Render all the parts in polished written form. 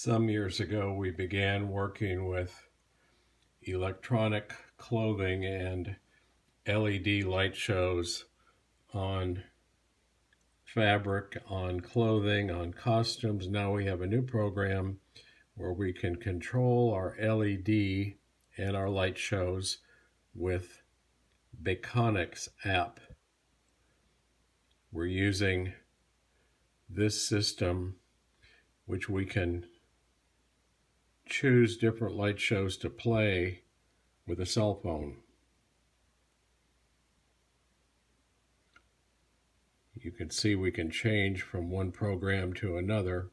Some years ago, we began working with electronic clothing and LED light shows on fabric, on clothing, on costumes. Now we have a new program where we can control our LED and our light shows with Bekonix app. We're using this system, which we can choose different light shows to play with a cell phone. You can see we can change from one program to another.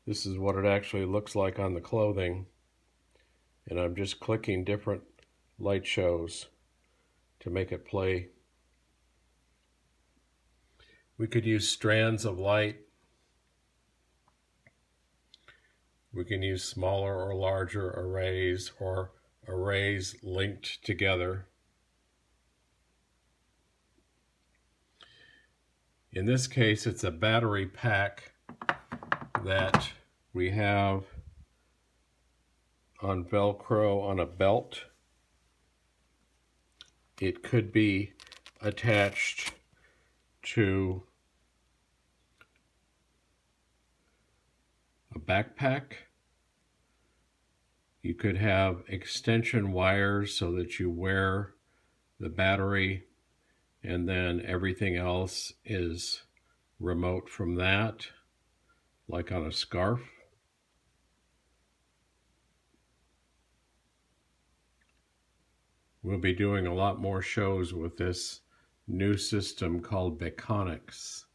This is what it actually looks like on the clothing, and I'm just clicking different light shows to make it play. We could use strands of light. We can use smaller or larger arrays or arrays linked together. In this case, it's a battery pack that we have on Velcro on a belt. It could be attached to a backpack. You could have extension wires so that you wear the battery and then everything else is remote from that, like on a scarf. We'll be doing a lot more shows with this new system called Bekonix.